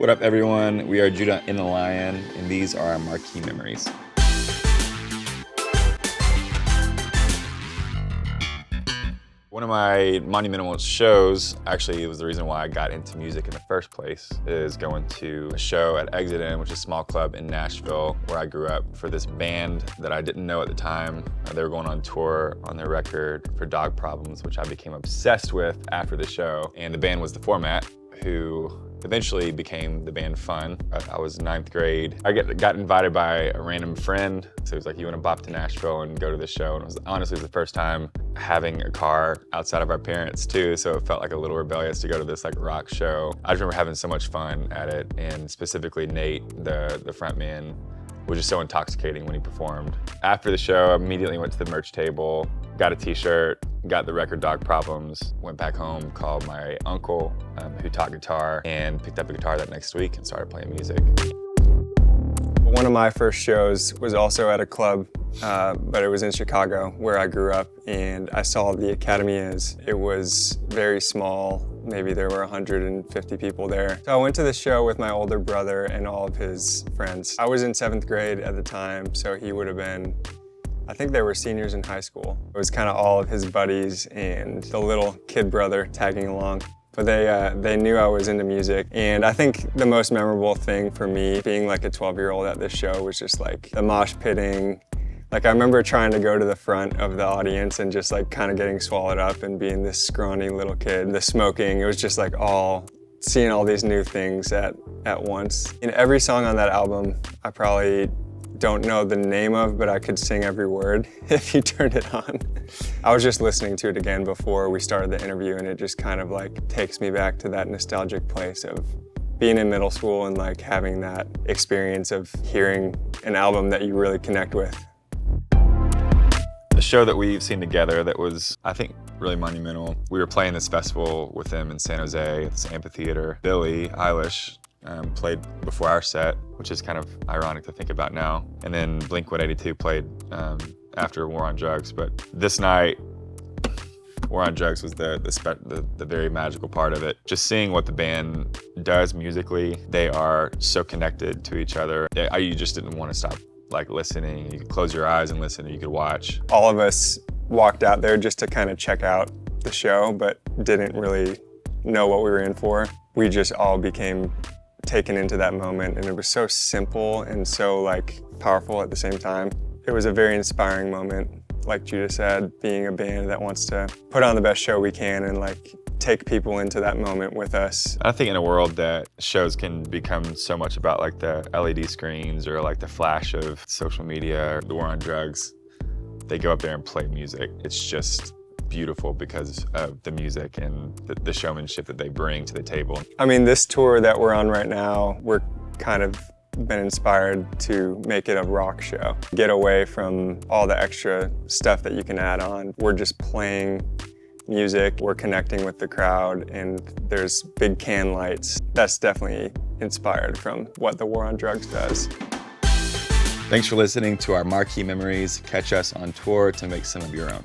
What up, everyone? We are Judah and the Lion, and these are our Marquee memories. One of my monumental shows, actually it was the reason why I got into music in the first place, is going to a show at Exit Inn, which is a small club in Nashville where I grew up, for this band that I didn't know at the time. They were going on tour on their record for Dog Problems, which I became obsessed with after the show. And the band was The Format, who eventually became the band Fun. I was ninth grade. I got invited by a random friend. So he was like, you want to bop to Nashville and go to this show? And it was honestly the first time having a car outside of our parents too. So it felt like a little rebellious to go to this like rock show. I just remember having so much fun at it. And specifically Nate, the front man, was just so intoxicating when he performed. After the show, I immediately went to the merch table, got a t-shirt, got the record Dog Problems, went back home, called my uncle who taught guitar, and picked up a guitar that next week and started playing music. One of my first shows was also at a club, but it was in Chicago where I grew up, and I saw the Academy as it was very small. Maybe there were 150 people there. So I went to the show with my older brother and all of his friends. I was in 7th grade at the time, so he would have been, I think they were seniors in high school. It was kind of all of his buddies and the little kid brother tagging along. But they knew I was into music, and I think the most memorable thing for me being like a 12-year-old at this show was just like the mosh pitting. Like I remember trying to go to the front of the audience and just like kind of getting swallowed up and being this scrawny little kid. The smoking, it was just like seeing all these new things at once. In every song on that album, I probably don't know the name of, but I could sing every word if you turned it on. I was just listening to it again before we started the interview, and it just kind of like takes me back to that nostalgic place of being in middle school and like having that experience of hearing an album that you really connect with. The show that we've seen together that was, I think, really monumental. We were playing this festival with them in San Jose, at this amphitheater. Billie Eilish played before our set, which is kind of ironic to think about now. And then Blink-182 played after War on Drugs. But this night, War on Drugs was the very magical part of it. Just seeing what the band does musically, they are so connected to each other. You just didn't want to stop like listening. You could close your eyes and listen, or you could watch. All of us walked out there just to kind of check out the show, but didn't really know what we were in for. We just all became taken into that moment, and it was so simple and so like powerful at the same time. It was a very inspiring moment, like Judah said, being a band that wants to put on the best show we can and like take people into that moment with us. I think in a world that shows can become so much about like the LED screens or like the flash of social media or the War on Drugs, they go up there and play music. It's just beautiful because of the music and the showmanship that they bring to the table. I mean, this tour that we're on right now, we're kind of been inspired to make it a rock show. Get away from all the extra stuff that you can add on. We're just playing music, we're connecting with the crowd, and there's big can lights. That's definitely inspired from what the War on Drugs does. Thanks for listening to our Marquee Memories. Catch us on tour to make some of your own.